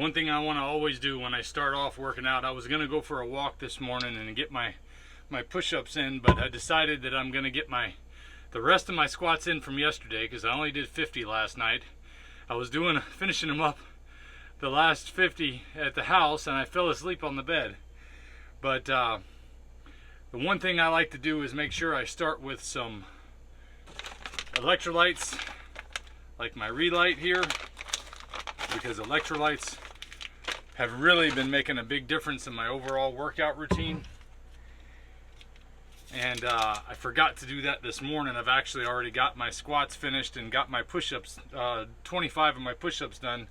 one thing I want to always do when I start off working out, I was going to go for a walk this morning and get my push-ups in, but I decided that I'm going to get the rest of my squats in from yesterday, because I only did 50 last night. I was finishing them up the last 50 at the house, and I fell asleep on the bed. But the one thing I like to do is make sure I start with some electrolytes, like my Relight here, because electrolytes have really been making a big difference in my overall workout routine. And I forgot to do that this morning. I've actually already got my squats finished and got my push-ups, 25 of my push-ups done.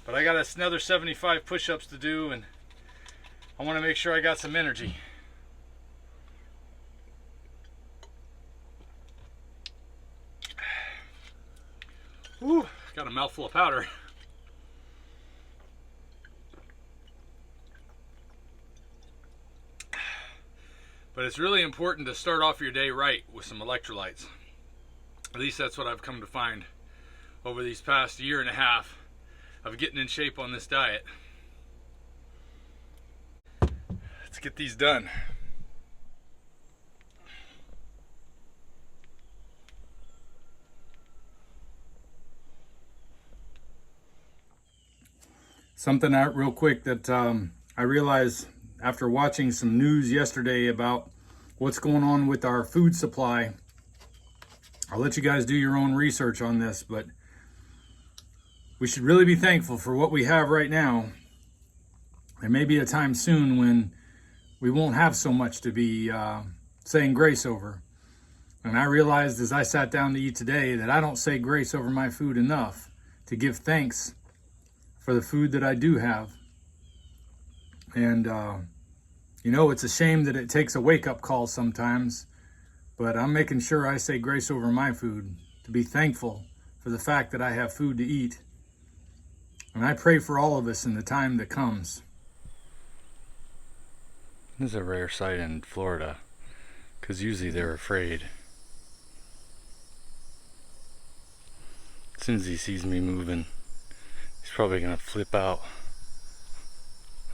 But I got another 75 push-ups to do, and I want to make sure I got some energy. Whew, got a mouthful of powder. But it's really important to start off your day right with some electrolytes. At least that's what I've come to find over these past year and a half of getting in shape on this diet. Let's get these done. Something out real quick that I realized after watching some news yesterday about what's going on with our food supply. I'll let you guys do your own research on this, but we should really be thankful for what we have right now. There may be a time soon when we won't have so much to be saying grace over. And I realized as I sat down to eat today that I don't say grace over my food enough to give thanks for the food that I do have. And you know, it's a shame that it takes a wake-up call sometimes, but I'm making sure I say grace over my food to be thankful for the fact that I have food to eat. And I pray for all of us in the time that comes. This is a rare sight in Florida, because usually they're afraid. As soon as he sees me moving, he's probably going to flip out.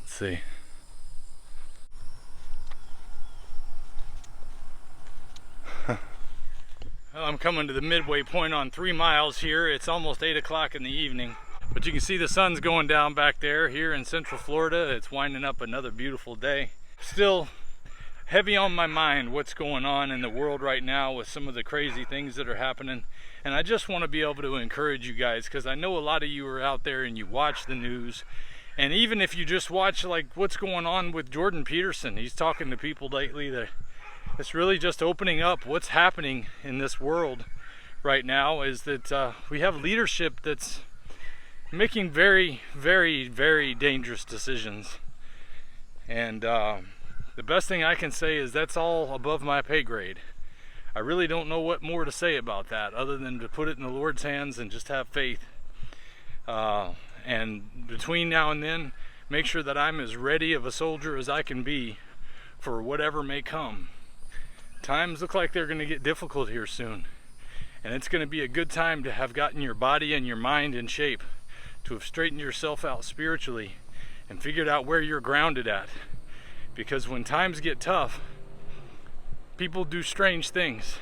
Let's see. Well, I'm coming to the midway point on 3 miles here. It's almost 8 o'clock in the evening, but you can see the sun's going down back there. Here in Central Florida, it's winding up another beautiful day. Still heavy on my mind what's going on in the world right now with some of the crazy things that are happening. And I just want to be able to encourage you guys, because I know a lot of you are out there and you watch the news. And even if you just watch like what's going on with Jordan Peterson, he's talking to people lately that it's really just opening up what's happening in this world right now, is that we have leadership that's making very, very, very dangerous decisions. And the best thing I can say is that's all above my pay grade. I really don't know what more to say about that other than to put it in the Lord's hands and just have faith. And between now and then, make sure that I'm as ready of a soldier as I can be for whatever may come. Times look like they're going to get difficult here soon, and it's going to be a good time to have gotten your body and your mind in shape, to have straightened yourself out spiritually and figured out where you're grounded at. Because when times get tough, people do strange things.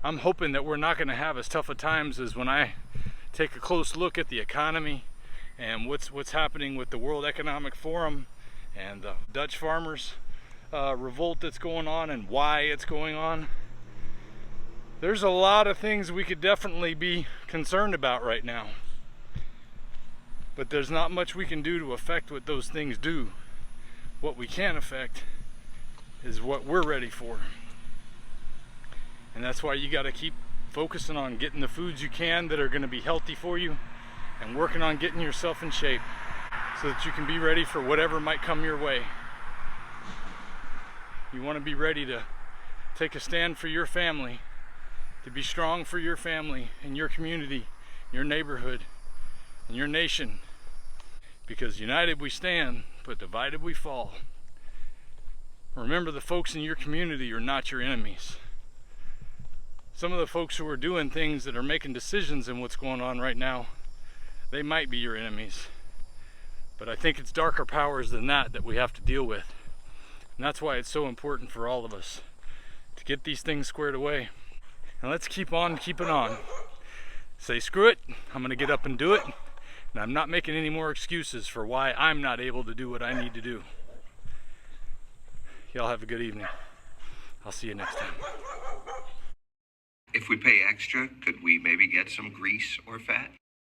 I'm hoping that we're not going to have as tough of times as when I take a close look at the economy and what's happening with the World Economic Forum and the Dutch farmers revolt that's going on and why it's going on. There's a lot of things we could definitely be concerned about right now, but there's not much we can do to affect what those things do. What we can affect is what we're ready for, and that's why you got to keep focusing on getting the foods you can that are going to be healthy for you, and working on getting yourself in shape so that you can be ready for whatever might come your way. You want to be ready to take a stand for your family, to be strong for your family and your community, your neighborhood, and your nation. Because united we stand, but divided we fall. Remember, the folks in your community are not your enemies. Some of the folks who are doing things that are making decisions in what's going on right now, they might be your enemies. But I think it's darker powers than that we have to deal with. And that's why it's so important for all of us to get these things squared away. And let's keep on keeping on. Say screw it, I'm gonna get up and do it. And I'm not making any more excuses for why I'm not able to do what I need to do. Y'all have a good evening. I'll see you next time. If we pay extra, could we maybe get some grease or fat?